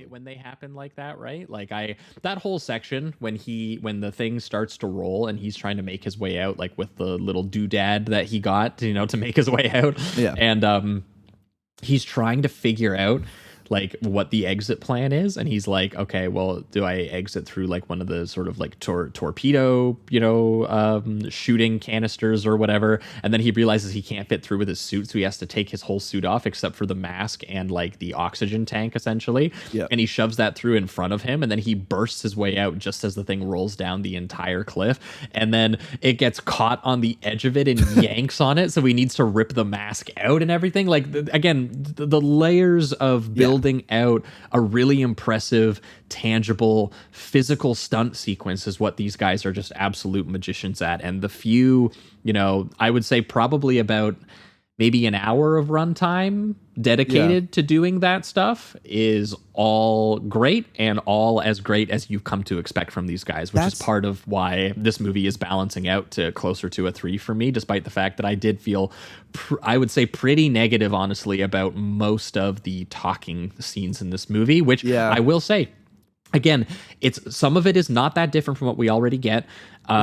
when they happen like that, right? Like that whole section when the thing starts to roll and he's trying to make his way out, like with the little doodad that he got, to make his way out. Yeah. And he's trying to figure out like what the exit plan is, and he's like, okay, well, do I exit through like one of the sort of like torpedo shooting canisters or whatever? And then he realizes he can't fit through with his suit, so he has to take his whole suit off except for the mask and like the oxygen tank, essentially. Yep. And he shoves that through in front of him, and then he bursts his way out just as the thing rolls down the entire cliff, and then it gets caught on the edge of it and yanks on it, so he needs to rip the mask out and everything. Like, again, the layers of building out a really impressive, tangible, physical stunt sequence is what these guys are just absolute magicians at. And the few, I would say probably about maybe an hour of runtime dedicated to doing that stuff is all great, and all as great as you've come to expect from these guys, which is part of why this movie is balancing out to closer to a 3 for me, despite the fact that I did feel, I would say, pretty negative, honestly, about most of the talking scenes in this movie, which I will say, again, some of it is not that different from what we already get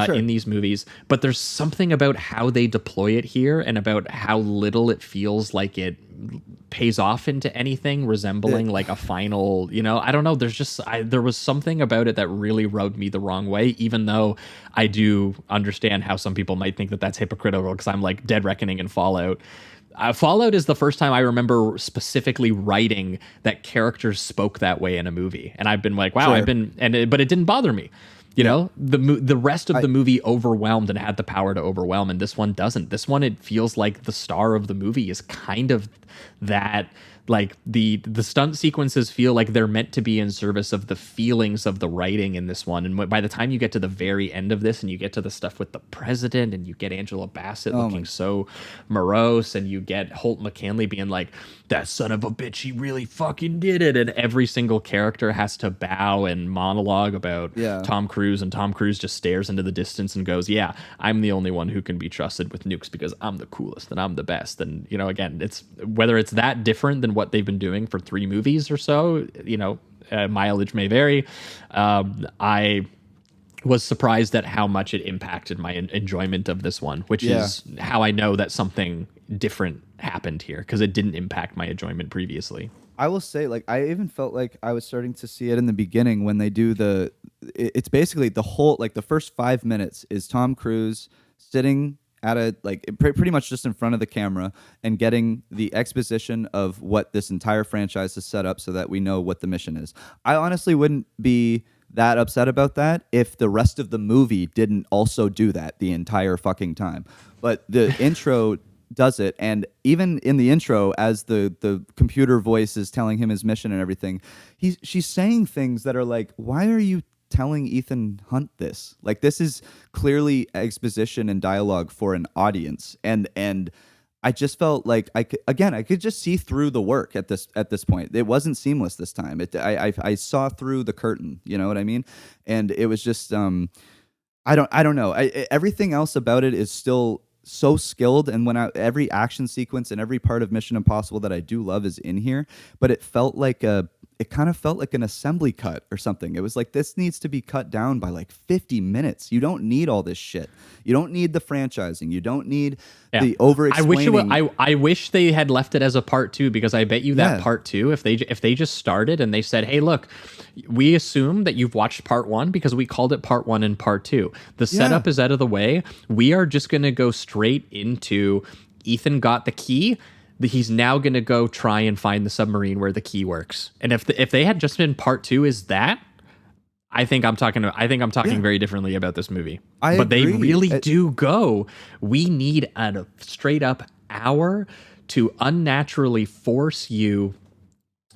in these movies, but there's something about how they deploy it here and about how little it feels like it pays off into anything resembling like a final, I don't know. There was something about it that really rubbed me the wrong way, even though I do understand how some people might think that that's hypocritical, because I'm like Dead Reckoning and Fallout. Fallout is the first time I remember specifically writing that characters spoke that way in a movie, and I've been like, wow, but it didn't bother me. The rest of the movie overwhelmed and had the power to overwhelm, and this one doesn't. This one, it feels like the star of the movie is kind of that. Like the stunt sequences feel like they're meant to be in service of the feelings of the writing in this one. And by the time you get to the very end of this and you get to the stuff with the president and you get Angela Bassett looking so morose, and you get Holt McCanley being like, that son of a bitch, he really fucking did it. And every single character has to bow and monologue about Tom Cruise, and Tom Cruise just stares into the distance and goes, yeah, I'm the only one who can be trusted with nukes because I'm the coolest and I'm the best. And, again, it's whether it's that different than what they've been doing for 3 movies or so, mileage may vary. I was surprised at how much it impacted my enjoyment of this one, which is how I know that something different happened here, because it didn't impact my enjoyment previously. I will say, like, I even felt like I was starting to see it in the beginning when they do it's basically the whole, like, the first 5 minutes is Tom Cruise sitting at a, like, pretty much just in front of the camera and getting the exposition of what this entire franchise is set up so that we know what the mission is. I honestly wouldn't be that upset about that if the rest of the movie didn't also do that the entire fucking time. But the intro does it, and even in the intro, as the computer voice is telling him his mission and everything, she's saying things that are like, why are you telling Ethan Hunt this? Like, this is clearly exposition and dialogue for an audience, and I just felt like I could just see through the work at this point. It wasn't seamless this time. I saw through the curtain, you know what I mean? And it was just I don't know. Everything else about it is still so skilled, and every action sequence and every part of Mission Impossible that I do love is in here, but it kind of felt like an assembly cut or something. It was like, this needs to be cut down by like 50 minutes. You don't need all this shit. You don't need the franchising. You don't need the over-explaining. I wish they had left it as a part 2, because I bet you that part 2, if they just started and they said, hey, look, we assume that you've watched part 1 because we called it part 1 and part 2. The setup is out of the way. We are just going to go straight into Ethan got the key. He's now going to go try and find the submarine where the key works. And if they had just been part 2 is that, I think I'm talking very differently about this movie. But agree. They really do go, we need a straight up hour to unnaturally force you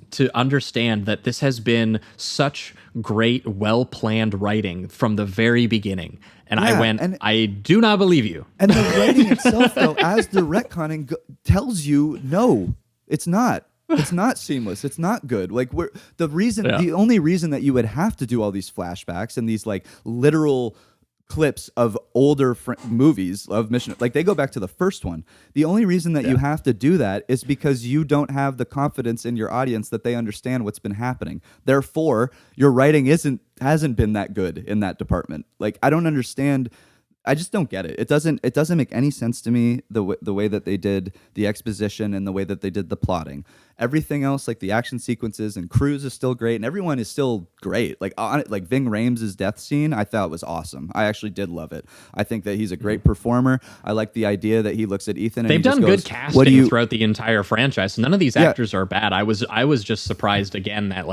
to understand that this has been such great, well-planned writing from the very beginning. And I went, I do not believe you. And the writing itself, though, as the retconning tells you, no, it's not. It's not seamless. It's not good. Like, the only reason that you would have to do all these flashbacks and these like literal clips of older movies of Mission. Like they go back to the first one. The only reason that you have to do that is because you don't have the confidence in your audience that they understand what's been happening. Therefore, your writing hasn't been that good in that department. Like I don't understand. I just don't get it. It doesn't make any sense to me the way that they did the exposition and the way that they did the plotting. Everything else, like the action sequences and Cruz is still great, and everyone is still great. Like Ving Rhames' death scene, I thought was awesome. I actually did love it. I think that he's a great performer. I like the idea that he looks at Ethan. And they've done goes, good casting throughout the entire franchise. So none of these actors are bad. I was just surprised again that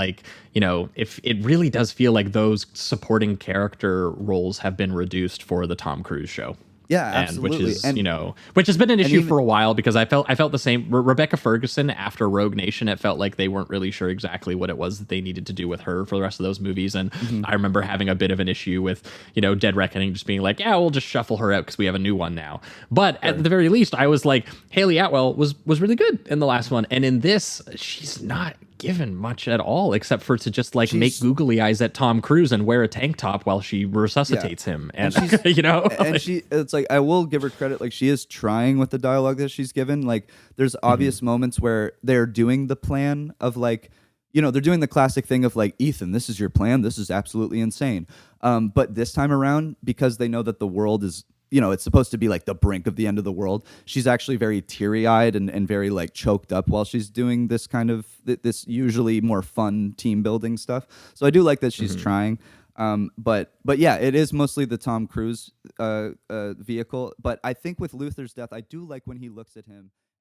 if it really does feel like those supporting character roles have been reduced for the Tom Cruise show. Yeah, absolutely. Which has been an issue for a while because I felt the same. Rebecca Ferguson after Rogue Nation, it felt like they weren't really sure exactly what it was that they needed to do with her for the rest of those movies. And I remember having a bit of an issue with, Dead Reckoning just being like, yeah, we'll just shuffle her out because we have a new one now. But at the very least, I was like, Haley Atwell was really good in the last one. And in this, she's not given much at all except for to just make googly eyes at Tom Cruise and wear a tank top while she resuscitates him. And it's like I will give her credit, like she is trying with the dialogue that she's given. Like there's obvious moments where they're doing the plan of they're doing the classic thing of like, Ethan, this is your plan, this is absolutely insane. But this time around, because they know that the world is it's supposed to be like the brink of the end of the world, she's actually very teary-eyed and very choked up while she's doing this kind of this usually more fun team building stuff. So I do like that she's trying. But yeah, it is mostly the Tom Cruise vehicle. But I think with Luther's death, I do like when he looks at him